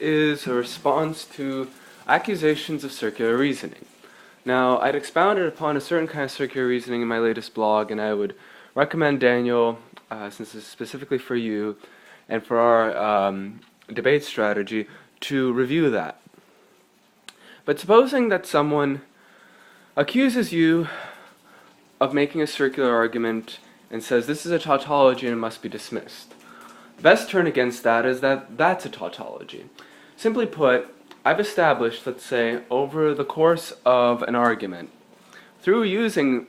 is a response to accusations of circular reasoning. Now, I'd expounded upon a certain kind of circular reasoning in my latest blog, and I would recommend Daniel, since it's specifically for you and for our debate strategy, to review that. But supposing that someone accuses you of making a circular argument and says this is a tautology and it must be dismissed. The best turn against that is that that's a tautology. Simply put, I've established, let's say, over the course of an argument, through using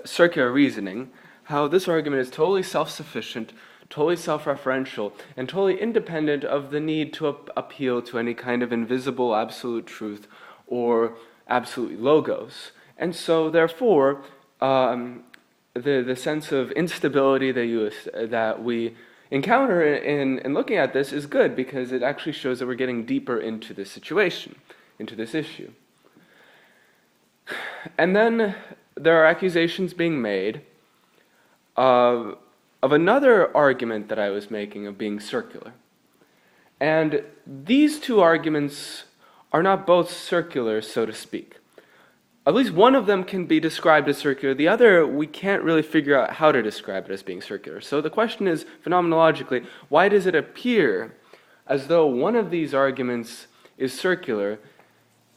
circular reasoning, how this argument is totally self-sufficient, totally self-referential, and totally independent of the need to appeal to any kind of invisible absolute truth or absolute logos. And so, therefore, the sense of instability that we encounter in looking at this is good, because it actually shows that we're getting deeper into this situation, into this issue. And then there are accusations being made of another argument that I was making of being circular. And these two arguments are not both circular, so to speak. At least one of them can be described as circular. The other, we can't really figure out how to describe it as being circular. So the question is, phenomenologically, why does it appear as though one of these arguments is circular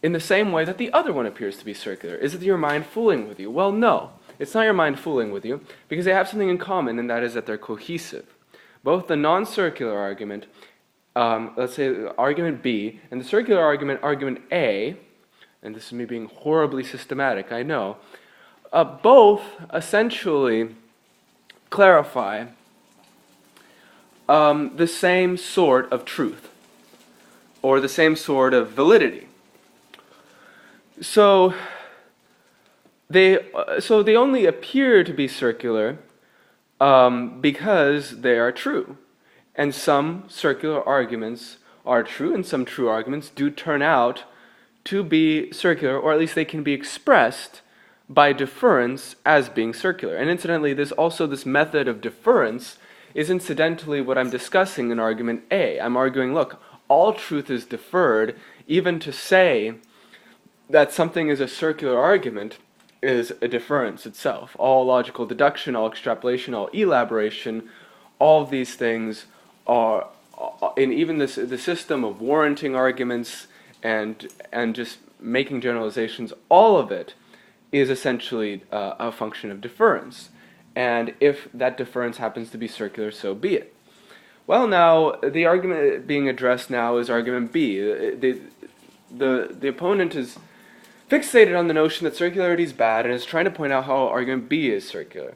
in the same way that the other one appears to be circular? Is it your mind fooling with you? Well, no. It's not your mind fooling with you, because they have something in common, and that is that they're cohesive. Both the non-circular argument, let's say argument B, and the circular argument, argument A, and this is me being horribly systematic, I know, both essentially clarify the same sort of truth, or the same sort of validity. So they only appear to be circular because they are true. And some circular arguments are true, and some true arguments do turn out to be circular, or at least they can be expressed by deference as being circular. And incidentally, this method of deference is incidentally what I'm discussing in argument A. I'm arguing, look, all truth is deferred. Even to say that something is a circular argument is a deference itself. All logical deduction, all extrapolation, all elaboration, all of these things are, in even the system of warranting arguments and just making generalizations, all of it is essentially a function of deference. And if that deference happens to be circular, so be it. Well, now, the argument being addressed now is argument B. The opponent is fixated on the notion that circularity is bad and is trying to point out how argument B is circular.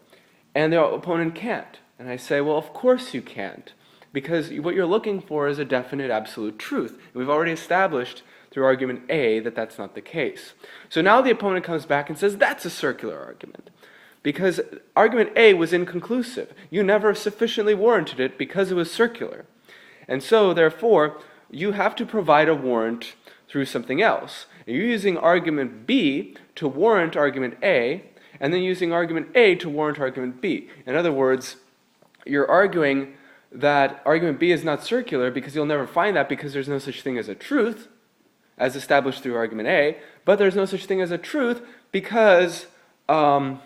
And the opponent can't. And I say, well, of course you can't, because what you're looking for is a definite absolute truth. And we've already established through argument A that that's not the case. So now the opponent comes back and says that's a circular argument, because argument A was inconclusive. You never sufficiently warranted it because it was circular. And so, therefore, you have to provide a warrant through something else. And you're using argument B to warrant argument A, and then using argument A to warrant argument B. In other words, you're arguing that argument B is not circular because you'll never find that, because there's no such thing as a truth, as established through argument A, but there's no such thing as a truth because this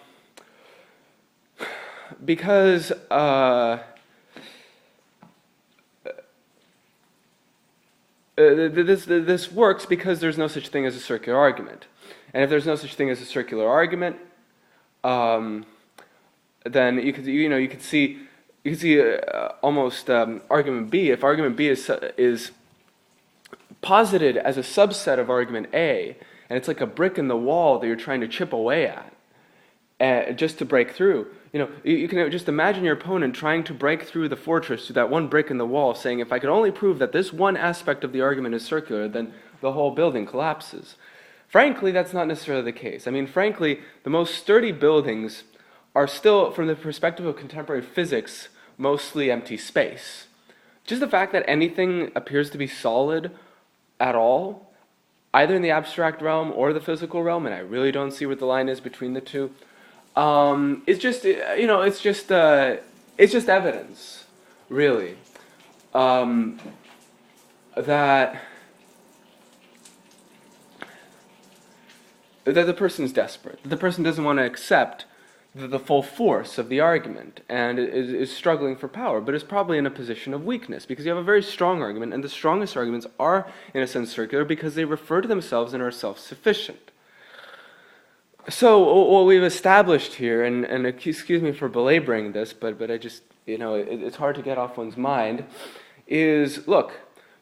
works because there's no such thing as a circular argument. And if there's no such thing as a circular argument, then you could see almost argument B. If argument B is posited as a subset of argument A, and it's like a brick in the wall that you're trying to chip away at, just to break through. You can just imagine your opponent trying to break through the fortress to that one brick in the wall, saying, if I could only prove that this one aspect of the argument is circular, then the whole building collapses. Frankly, that's not necessarily the case. I mean, frankly, the most sturdy buildings are still, from the perspective of contemporary physics, mostly empty space. Just the fact that anything appears to be solid at all, either in the abstract realm or the physical realm, and I really don't see what the line is between the two, it's just evidence, really. that the person is desperate, that the person doesn't want to accept the full force of the argument and is struggling for power, but is probably in a position of weakness because you have a very strong argument, and the strongest arguments are, in a sense, circular because they refer to themselves and are self-sufficient. So what we've established here, and excuse me for belaboring this, but I just, it's hard to get off one's mind, is, look,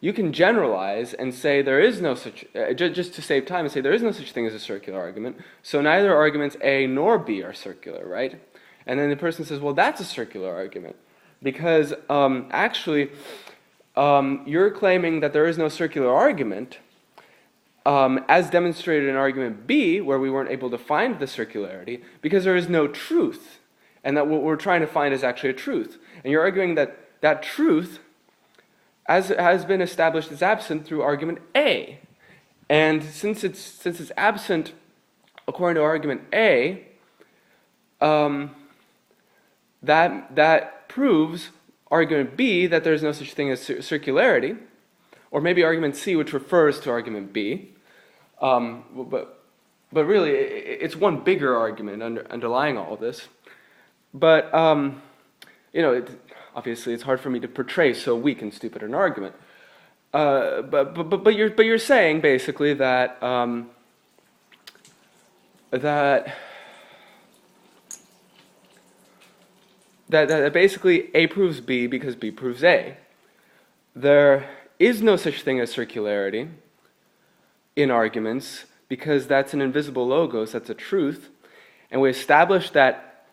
you can generalize and say there is no such, just to save time, and say there is no such thing as a circular argument, so neither arguments A nor B are circular, right? And then the person says, well, that's a circular argument, because actually, you're claiming that there is no circular argument, as demonstrated in argument B, where we weren't able to find the circularity, because there is no truth, and that what we're trying to find is actually a truth. And you're arguing that that truth has been established as absent through argument A. And since it's absent according to argument A, that proves argument B that there's no such thing as circularity, or maybe argument C, which refers to argument B. But really, it's one bigger argument underlying all of this. But obviously, it's hard for me to portray so weak and stupid an argument. But you're saying basically that that basically A proves B because B proves A. There is no such thing as circularity in arguments because that's an invisible logos, that's a truth, and we established that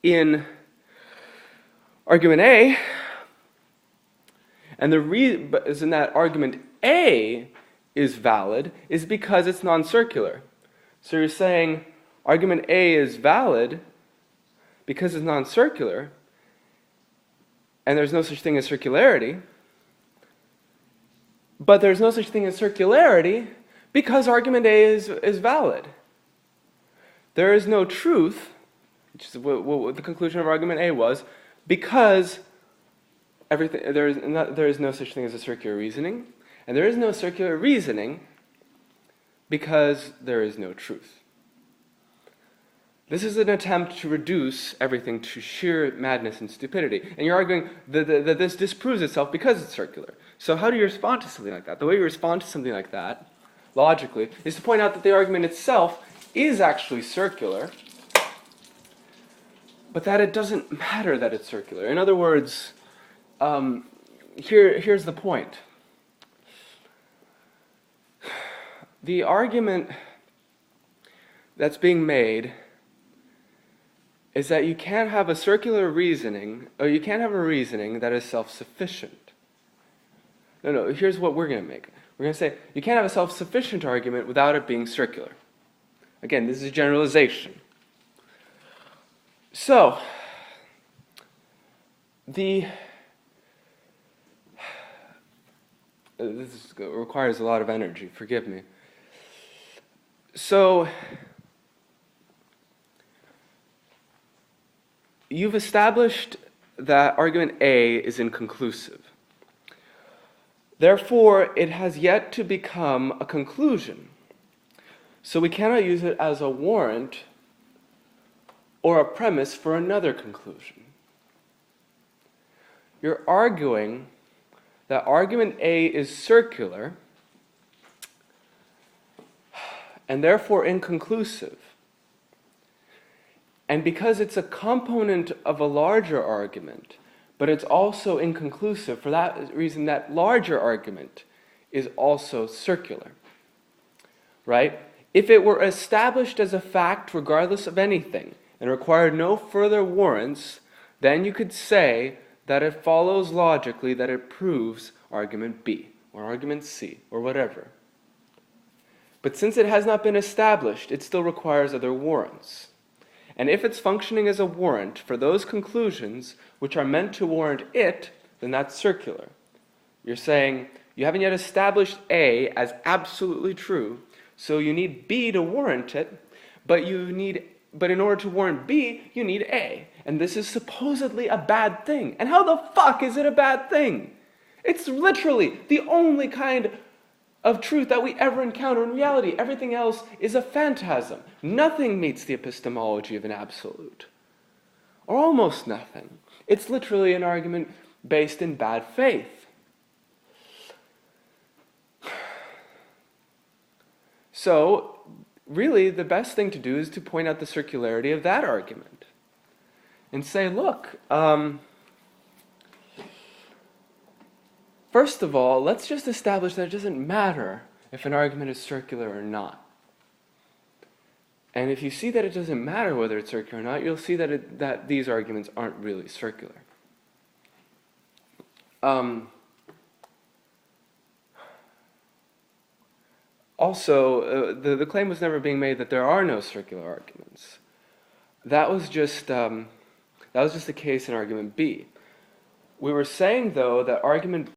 in argument A, and the reason that argument A is valid is because it's non-circular. So you're saying argument A is valid because it's non-circular, and there's no such thing as circularity, but there's no such thing as circularity because argument A is valid. There is no truth, which is what the conclusion of argument A was, because there is no such thing as a circular reasoning, and there is no circular reasoning because there is no truth. This is an attempt to reduce everything to sheer madness and stupidity. And you're arguing that this disproves itself because it's circular. So how do you respond to something like that? The way you respond to something like that, logically, is to point out that the argument itself is actually circular, but that it doesn't matter that it's circular. In other words, here's the point. The argument that's being made is that you can't have a circular reasoning, or you can't have a reasoning that is self-sufficient. No, here's what we're going to make. We're going to say, you can't have a self-sufficient argument without it being circular. Again, this is a generalization. So, this requires a lot of energy, forgive me. So, you've established that argument A is inconclusive. Therefore, it has yet to become a conclusion. So we cannot use it as a warrant or a premise for another conclusion. You're arguing that argument A is circular and therefore inconclusive. And because it's a component of a larger argument, but it's also inconclusive, for that reason that larger argument is also circular. Right? If it were established as a fact regardless of anything and required no further warrants, then you could say that it follows logically that it proves argument B or argument C or whatever. But since it has not been established, it still requires other warrants. And if it's functioning as a warrant for those conclusions which are meant to warrant it, then that's circular. You're saying you haven't yet established A as absolutely true, so you need B to warrant it, but in order to warrant B, you need A. And this is supposedly a bad thing. And how the fuck is it a bad thing? It's literally the only kind of truth that we ever encounter in reality. Everything else is a phantasm. Nothing meets the epistemology of an absolute. Or almost nothing. It's literally an argument based in bad faith. So, really, the best thing to do is to point out the circularity of that argument. And say, look, first of all, let's just establish that it doesn't matter if an argument is circular or not. And if you see that it doesn't matter whether it's circular or not, you'll see that these arguments aren't really circular. Also, the claim was never being made that there are no circular arguments. That was just the case in argument B. We were saying, though, that argument